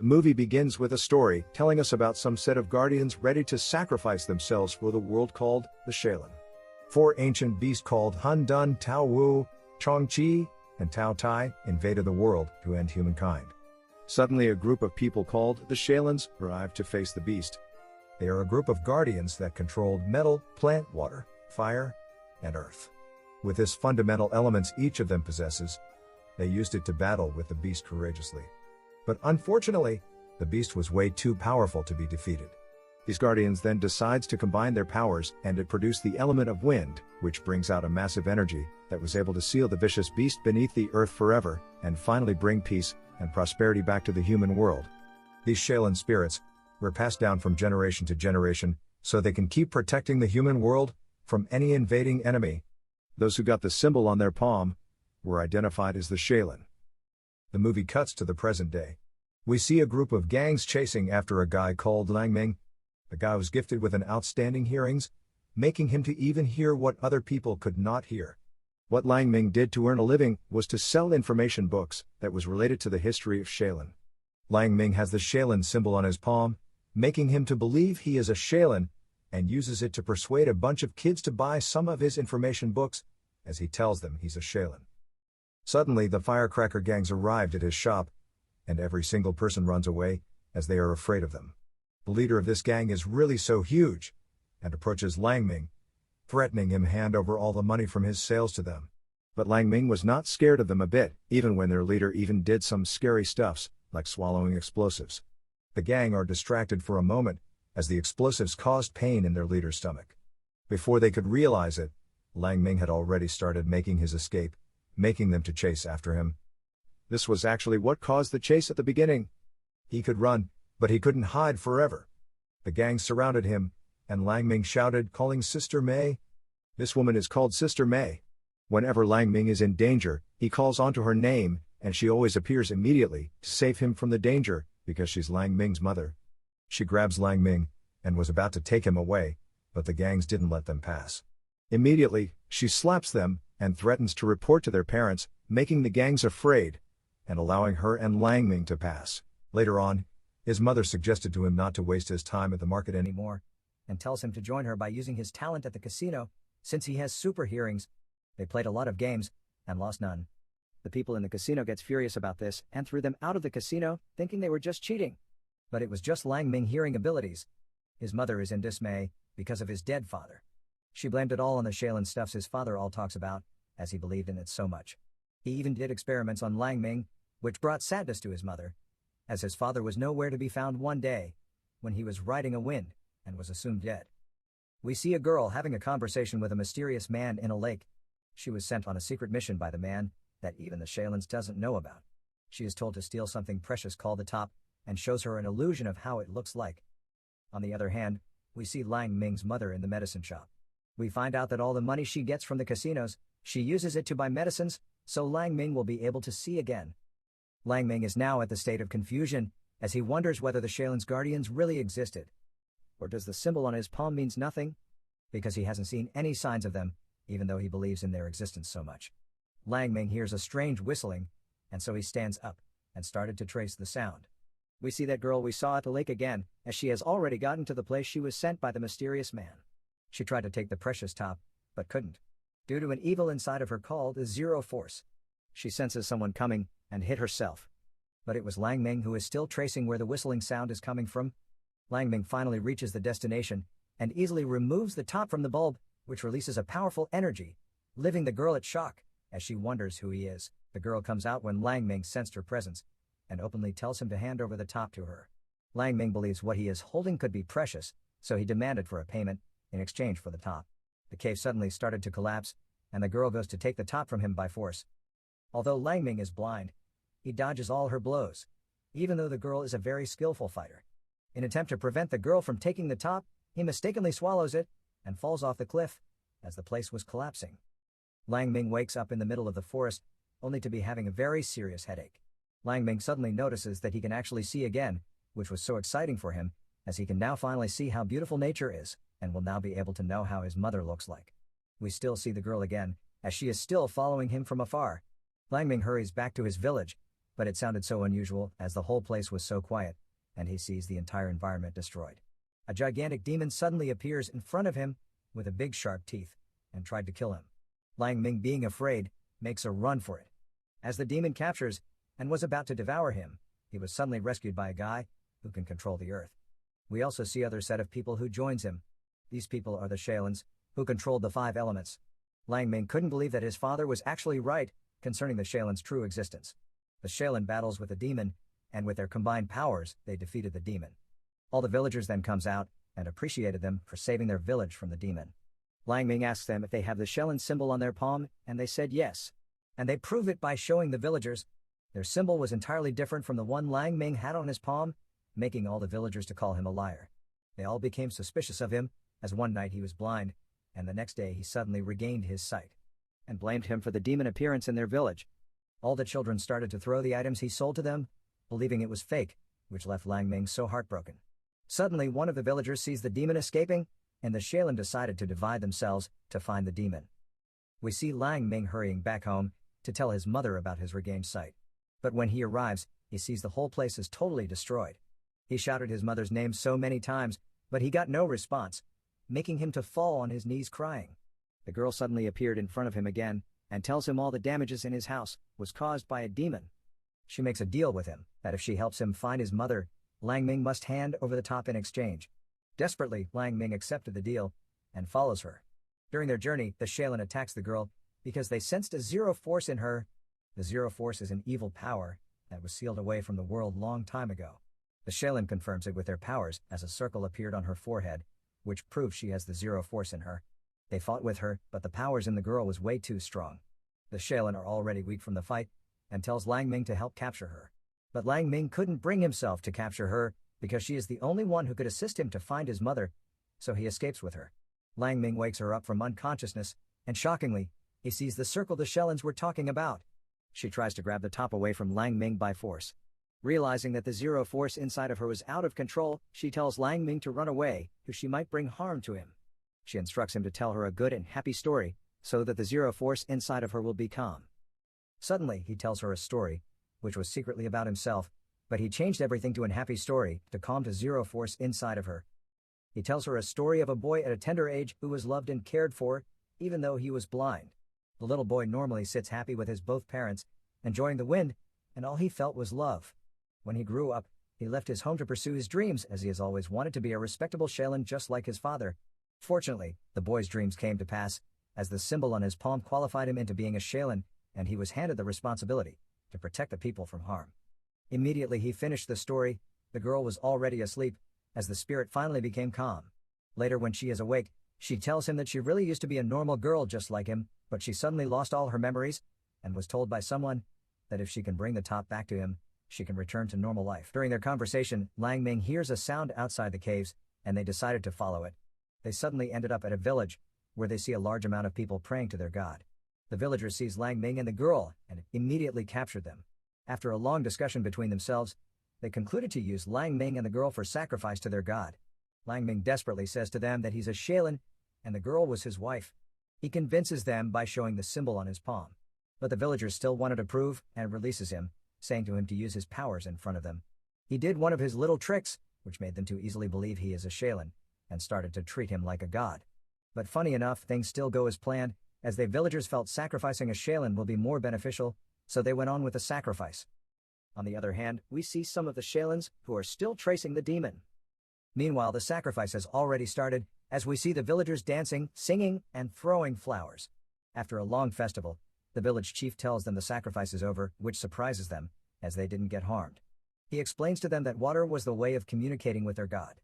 The movie begins with a story telling us about some set of guardians ready to sacrifice themselves for the world called the Shaolin. Four ancient beasts called Hun Dun, Tao Wu, Chong Chi, and Tao Tai invaded the world to end humankind. Suddenly a group of people called the Shaolins arrived to face the beast. They are a group of guardians that controlled metal, plant, water, fire, and earth. With this fundamental elements each of them possesses, they used it to battle with the beast courageously. But unfortunately, the beast was way too powerful to be defeated. These guardians then decides to combine their powers, and it produced the element of wind, which brings out a massive energy that was able to seal the vicious beast beneath the earth forever, and finally bring peace and prosperity back to the human world. These Shaolin spirits were passed down from generation to generation, so they can keep protecting the human world from any invading enemy. Those who got the symbol on their palm were identified as the Shaolin. The movie cuts to the present day. We see a group of gangs chasing after a guy called Lang Ming. The guy was gifted with an outstanding hearings, making him to even hear what other people could not hear. What Lang Ming did to earn a living was to sell information books that was related to the history of Shaolin. Lang Ming has the Shaolin symbol on his palm, making him to believe he is a Shaolin, and uses it to persuade a bunch of kids to buy some of his information books, as he tells them he's a Shaolin. Suddenly the firecracker gangs arrived at his shop, and every single person runs away, as they are afraid of them. The leader of this gang is really so huge, and approaches Lang Ming, threatening him hand over all the money from his sales to them. But Lang Ming was not scared of them a bit, even when their leader even did some scary stuffs, like swallowing explosives. The gang are distracted for a moment, as the explosives caused pain in their leader's stomach. Before they could realize it, Lang Ming had already started making his escape, making them to chase after him. This was actually what caused the chase at the beginning. He could run, but he couldn't hide forever. The gang surrounded him, and Lang Ming shouted, calling Sister May. This woman is called Sister May. Whenever Lang Ming is in danger, he calls onto her name, and she always appears immediately to save him from the danger, because she's Lang Ming's mother. She grabs Lang Ming, and was about to take him away, but the gangs didn't let them pass. Immediately, she slaps them, and threatens to report to their parents, making the gangs afraid, and allowing her and Lang Ming to pass. Later on, his mother suggested to him not to waste his time at the market anymore, and tells him to join her by using his talent at the casino, since he has super hearings. They played a lot of games, and lost none. The people in the casino gets furious about this, and threw them out of the casino, thinking they were just cheating. But it was just Lang Ming hearing abilities. His mother is in dismay, because of his dead father. She blamed it all on the Shaolin stuffs his father all talks about, as he believed in it so much. He even did experiments on Lang Ming, which brought sadness to his mother, as his father was nowhere to be found one day, when he was riding a wind, and was assumed dead. We see a girl having a conversation with a mysterious man in a lake. She was sent on a secret mission by the man, that even the Shaolins doesn't know about. She is told to steal something precious called the top, and shows her an illusion of how it looks like. On the other hand, we see Lang Ming's mother in the medicine shop. We find out that all the money she gets from the casinos, she uses it to buy medicines, so Lang Ming will be able to see again. Lang Ming is now at the state of confusion, as he wonders whether the Shaolin's guardians really existed. Or does the symbol on his palm means nothing? Because he hasn't seen any signs of them, even though he believes in their existence so much. Lang Ming hears a strange whistling, and so he stands up, and started to trace the sound. We see that girl we saw at the lake again, as she has already gotten to the place she was sent by the mysterious man. She tried to take the precious top, but couldn't, due to an evil inside of her called the Zero Force. She senses someone coming, and hit herself. But it was Lang Ming who is still tracing where the whistling sound is coming from. Lang Ming finally reaches the destination, and easily removes the top from the bulb, which releases a powerful energy, leaving the girl at shock, as she wonders who he is. The girl comes out when Lang Ming sensed her presence, and openly tells him to hand over the top to her. Lang Ming believes what he is holding could be precious, so he demanded for a payment, in exchange for the top. The cave suddenly started to collapse, and the girl goes to take the top from him by force. Although Lang Ming is blind, he dodges all her blows, even though the girl is a very skillful fighter. In an attempt to prevent the girl from taking the top, he mistakenly swallows it, and falls off the cliff, as the place was collapsing. Lang Ming wakes up in the middle of the forest, only to be having a very serious headache. Lang Ming suddenly notices that he can actually see again, which was so exciting for him, as he can now finally see how beautiful nature is, and will now be able to know how his mother looks like. We still see the girl again, as she is still following him from afar. Lang Ming hurries back to his village, But it sounded so unusual as the whole place was so quiet, and he sees the entire environment destroyed. A gigantic demon suddenly appears in front of him with a big sharp teeth and tried to kill him. Lang Ming, being afraid, makes a run for it. As the demon captures and was about to devour him, he was suddenly rescued by a guy who can control the earth. We also see other set of people who joins him. These people are the Shaolins, who controlled the 5 elements. Lang Ming couldn't believe that his father was actually right concerning the Shaolin's true existence. The Shaolin battles with the demon, and with their combined powers, they defeated the demon. All the villagers then comes out and appreciated them for saving their village from the demon. Lang Ming asks them if they have the Shaolin symbol on their palm, and they said yes. And they prove it by showing the villagers. Their symbol was entirely different from the one Lang Ming had on his palm, making all the villagers to call him a liar. They all became suspicious of him, as one night he was blind, and the next day he suddenly regained his sight, and blamed him for the demon appearance in their village. All the children started to throw the items he sold to them, believing it was fake, which left Lang Ming so heartbroken. Suddenly one of the villagers sees the demon escaping, and the Shaolin decided to divide themselves to find the demon. We see Lang Ming hurrying back home to tell his mother about his regained sight. But when he arrives, he sees the whole place is totally destroyed. He shouted his mother's name so many times, but he got no response, making him to fall on his knees crying. The girl suddenly appeared in front of him again, and tells him all the damages in his house was caused by a demon. She makes a deal with him, that if she helps him find his mother, Lang Ming must hand over the top in exchange. Desperately, Lang Ming accepted the deal, and follows her. During their journey, the Shaolin attacks the girl, because they sensed a zero force in her. The zero force is an evil power, that was sealed away from the world long time ago. The Shaolin confirms it with their powers, as a circle appeared on her forehead, which proves she has the zero force in her. They fought with her, but the powers in the girl was way too strong. The Shaolin are already weak from the fight, and tells Lang Ming to help capture her. But Lang Ming couldn't bring himself to capture her, because she is the only one who could assist him to find his mother, so he escapes with her. Lang Ming wakes her up from unconsciousness, and shockingly, he sees the circle the Shaolins were talking about. She tries to grab the top away from Lang Ming by force. Realizing that the zero force inside of her was out of control, she tells Lang Ming to run away, because she might bring harm to him. She instructs him to tell her a good and happy story, so that the zero force inside of her will be calm. Suddenly, he tells her a story, which was secretly about himself, but he changed everything to an happy story to calm the zero force inside of her. He tells her a story of a boy at a tender age who was loved and cared for, even though he was blind. The little boy normally sits happy with his both parents, enjoying the wind, and all he felt was love. When he grew up, he left his home to pursue his dreams, as he has always wanted to be a respectable Shaolin just like his father. Fortunately, the boy's dreams came to pass, as the symbol on his palm qualified him into being a Shaolin, and he was handed the responsibility to protect the people from harm. Immediately he finished the story, the girl was already asleep, as the spirit finally became calm. Later, when she is awake, she tells him that she really used to be a normal girl just like him, but she suddenly lost all her memories, and was told by someone that if she can bring the top back to him, she can return to normal life. During their conversation, Lang Ming hears a sound outside the caves, and they decided to follow it. They suddenly ended up at a village, where they see a large amount of people praying to their god. The villagers sees Lang Ming and the girl, and immediately captured them. After a long discussion between themselves, they concluded to use Lang Ming and the girl for sacrifice to their god. Lang Ming desperately says to them that he's a Shaolin, and the girl was his wife. He convinces them by showing the symbol on his palm. But the villagers still wanted to prove, and releases him, saying to him to use his powers in front of them. He did one of his little tricks, which made them to easily believe he is a Shaolin, and started to treat him like a god. But funny enough, things still go as planned, as the villagers felt sacrificing a Shaolin will be more beneficial, so they went on with the sacrifice. On the other hand, we see some of the Shaolins who are still tracing the demon. Meanwhile, the sacrifice has already started, as we see the villagers dancing, singing, and throwing flowers. After a long festival, the village chief tells them the sacrifice is over, which surprises them, as they didn't get harmed. He explains to them that water was the way of communicating with their god.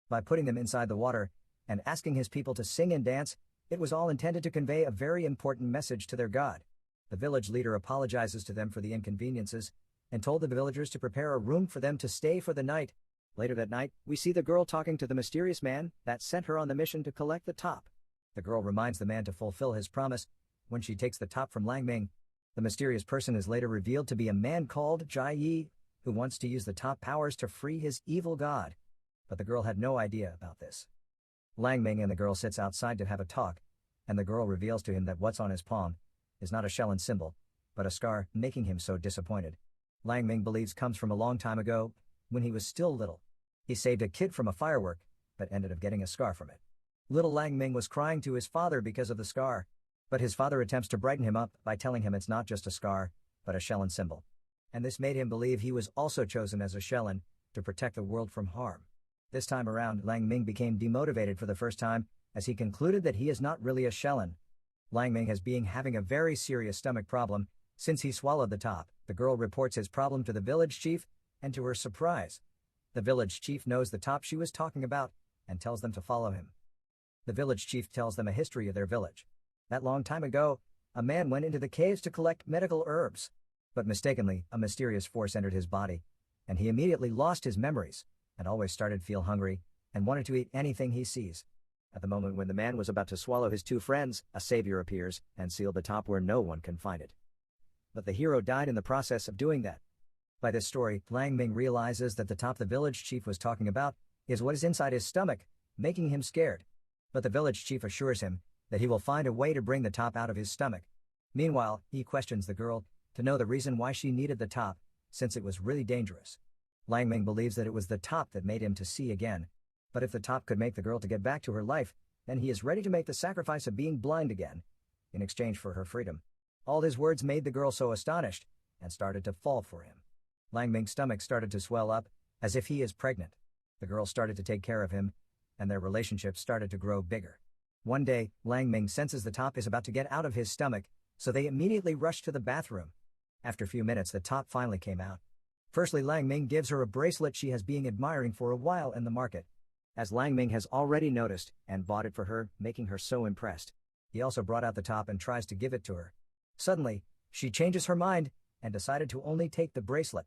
By putting them inside the water, and asking his people to sing and dance, it was all intended to convey a very important message to their god. The village leader apologizes to them for the inconveniences, and told the villagers to prepare a room for them to stay for the night. Later that night, we see the girl talking to the mysterious man that sent her on the mission to collect the top. The girl reminds the man to fulfill his promise when she takes the top from Lang Ming. The mysterious person is later revealed to be a man called Jai Yi, who wants to use the top powers to free his evil god. But the girl had no idea about this. Lang Ming and the girl sits outside to have a talk, and the girl reveals to him that what's on his palm is not a Shaolin symbol, but a scar, making him so disappointed. Lang Ming believes comes from a long time ago, when he was still little. He saved a kid from a firework, but ended up getting a scar from it. Little Lang Ming was crying to his father because of the scar, but his father attempts to brighten him up by telling him it's not just a scar, but a Shelin symbol. And this made him believe he was also chosen as a Shelin to protect the world from harm. This time around, Lang Ming became demotivated for the first time, as he concluded that he is not really a Shelin. Lang Ming has been having a very serious stomach problem since he swallowed the top. The girl reports his problem to the village chief, and to her surprise, the village chief knows the top she was talking about and tells them to follow him. The village chief tells them a history of their village. That long time ago, a man went into the caves to collect medical herbs. But mistakenly, a mysterious force entered his body, and he immediately lost his memories, and always started to feel hungry, and wanted to eat anything he sees. At the moment when the man was about to swallow his two friends, a savior appears, and sealed the top where no one can find it. But the hero died in the process of doing that. By this story, Lang Ming realizes that the top the village chief was talking about is what is inside his stomach, making him scared. But the village chief assures him that he will find a way to bring the top out of his stomach. Meanwhile, he questions the girl to know the reason why she needed the top, since it was really dangerous. Lang Ming believes that it was the top that made him to see again. But if the top could make the girl to get back to her life, then he is ready to make the sacrifice of being blind again, in exchange for her freedom. All his words made the girl so astonished, and started to fall for him. Lang Ming's stomach started to swell up, as if he is pregnant. The girl started to take care of him, and their relationship started to grow bigger. One day, Lang Ming senses the top is about to get out of his stomach, so they immediately rush to the bathroom. After a few minutes, the top finally came out. Firstly, Lang Ming gives her a bracelet she has been admiring for a while in the market, as Lang Ming has already noticed and bought it for her, making her so impressed. He also brought out the top and tries to give it to her. Suddenly, she changes her mind and decided to only take the bracelet,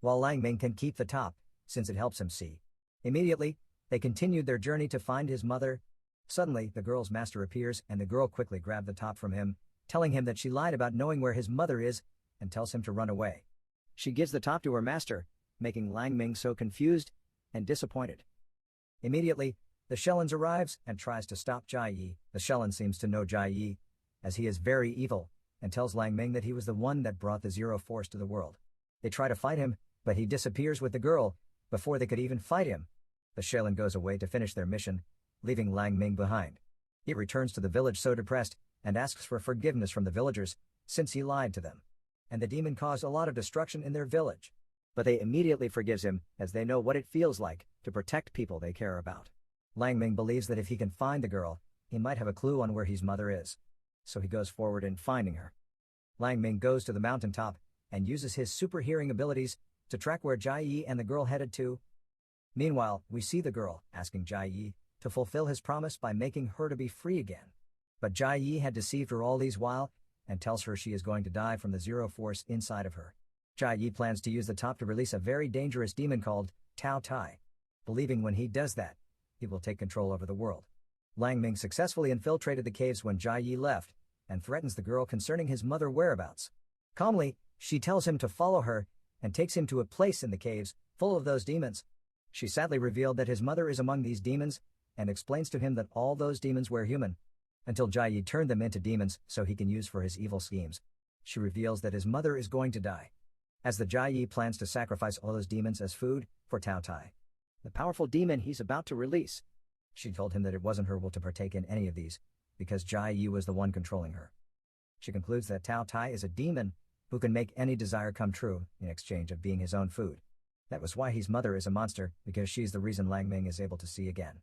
while Lang Ming can keep the top, since it helps him see. Immediately, they continued their journey to find his mother. Suddenly, the girl's master appears, and the girl quickly grabbed the top from him, telling him that she lied about knowing where his mother is, and tells him to run away. She gives the top to her master, making Lang Ming so confused and disappointed. Immediately, the Shelin arrives and tries to stop Jai Yi. The Shelin seems to know Jai Yi, as he is very evil, and tells Lang Ming that he was the one that brought the Zero Force to the world. They try to fight him, but he disappears with the girl, before they could even fight him. The Shelin goes away to finish their mission, leaving Lang Ming behind. He returns to the village so depressed, and asks for forgiveness from the villagers, since he lied to them. And the demon caused a lot of destruction in their village. But they immediately forgives him, as they know what it feels like to protect people they care about. Lang Ming believes that if he can find the girl, he might have a clue on where his mother is. So he goes forward in finding her. Lang Ming goes to the mountaintop, and uses his super hearing abilities to track where Jai Yi and the girl headed to. Meanwhile, we see the girl asking Jai Yi to fulfill his promise by making her to be free again. But Jai Yi had deceived her all these while, and tells her she is going to die from the Zero Force inside of her. Jai Yi plans to use the top to release a very dangerous demon called Tao Tai, believing when he does that, he will take control over the world. Lang Ming successfully infiltrated the caves when Jai Yi left, and threatens the girl concerning his mother whereabouts. Calmly, she tells him to follow her, and takes him to a place in the caves, full of those demons. She sadly revealed that his mother is among these demons, and explains to him that all those demons were human, until Jai Yi turned them into demons so he can use for his evil schemes. She reveals that his mother is going to die, as the Jai Yi plans to sacrifice all those demons as food for Tao Tai, the powerful demon he's about to release. She told him that it wasn't her will to partake in any of these, because Jai Yi was the one controlling her. She concludes that Tao Tai is a demon who can make any desire come true in exchange of being his own food. That was why his mother is a monster, because she's the reason Lang Ming is able to see again.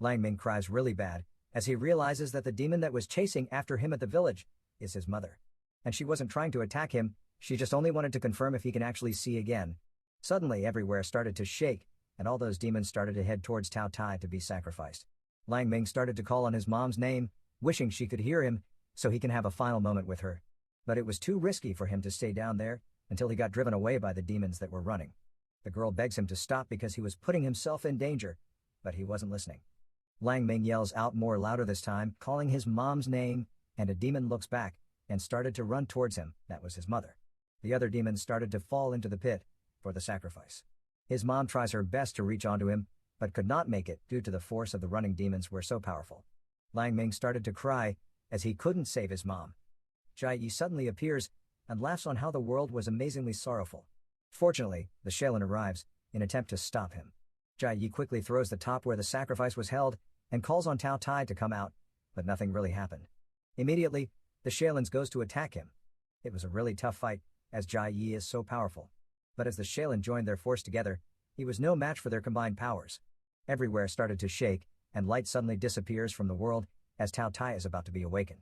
Lang Ming cries really bad, as he realizes that the demon that was chasing after him at the village is his mother. And she wasn't trying to attack him, she just only wanted to confirm if he can actually see again. Suddenly everywhere started to shake, and all those demons started to head towards Tao Tai to be sacrificed. Lang Ming started to call on his mom's name, wishing she could hear him, so he can have a final moment with her. But it was too risky for him to stay down there, until he got driven away by the demons that were running. The girl begs him to stop because he was putting himself in danger, but he wasn't listening. Lang Ming yells out more louder this time, calling his mom's name, and a demon looks back, and started to run towards him. That was his mother. The other demons started to fall into the pit, for the sacrifice. His mom tries her best to reach onto him, but could not make it due to the force of the running demons were so powerful. Lang Ming started to cry, as he couldn't save his mom. Jai Yi suddenly appears, and laughs on how the world was amazingly sorrowful. Fortunately, the Shaolin arrives, in attempt to stop him. Jai Yi quickly throws the top where the sacrifice was held, and calls on Tao Tai to come out, but nothing really happened. Immediately, the Shaolins goes to attack him. It was a really tough fight, as Jai Yi is so powerful. But as the Shaolin joined their force together, he was no match for their combined powers. Everywhere started to shake, and light suddenly disappears from the world, as Tao Tai is about to be awakened.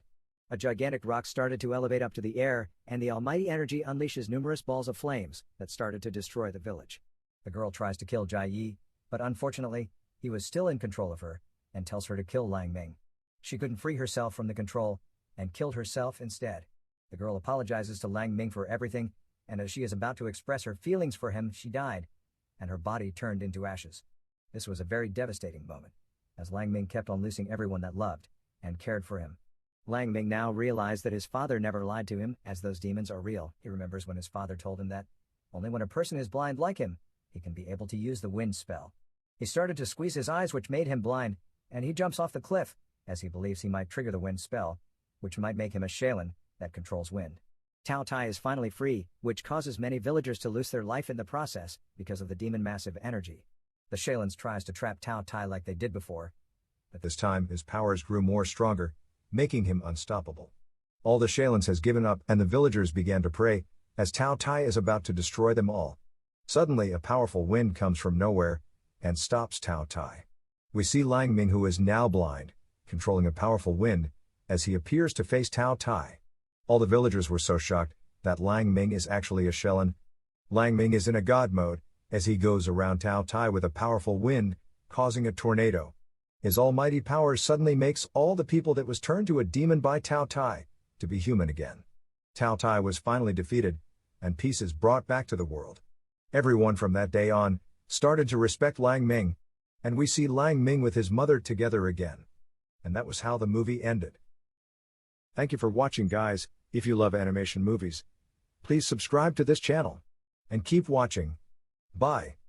A gigantic rock started to elevate up to the air, and the almighty energy unleashes numerous balls of flames that started to destroy the village. The girl tries to kill Jai Yi, but unfortunately, he was still in control of her, and tells her to kill Lang Ming. She couldn't free herself from the control, and killed herself instead. The girl apologizes to Lang Ming for everything, and as she is about to express her feelings for him, she died, and her body turned into ashes. This was a very devastating moment, as Lang Ming kept on losing everyone that loved and cared for him. Lang Ming now realized that his father never lied to him, as those demons are real. He remembers when his father told him that only when a person is blind like him, he can be able to use the wind spell. He started to squeeze his eyes, which made him blind, and he jumps off the cliff, as he believes he might trigger the wind spell, which might make him a Shaolin that controls wind. Tao Tai is finally free, which causes many villagers to lose their life in the process because of the demon massive energy. The Shaolins tries to trap Tao Tai like they did before, but This time his powers grew more stronger, making him unstoppable. All the Shaolins has given up, and the villagers began to pray, as Tao Tai is about to destroy them all. Suddenly a powerful wind comes from nowhere, and stops Tao Tai. We see Lang Ming, who is now blind, controlling a powerful wind, as he appears to face Tao Tai. All the villagers were so shocked, that Lang Ming is actually a Shaolin. Lang Ming is in a god mode, as he goes around Tao Tai with a powerful wind, causing a tornado. His almighty powers suddenly makes all the people that was turned to a demon by Tao Tai, to be human again. Tao Tai was finally defeated, and peace is brought back to the world. Everyone from that day on, started to respect Lang Ming, and we see Lang Ming with his mother together again. And that was how the movie ended. Thank you for watching, guys. If you love animation movies, please subscribe to this channel. And keep watching. Bye.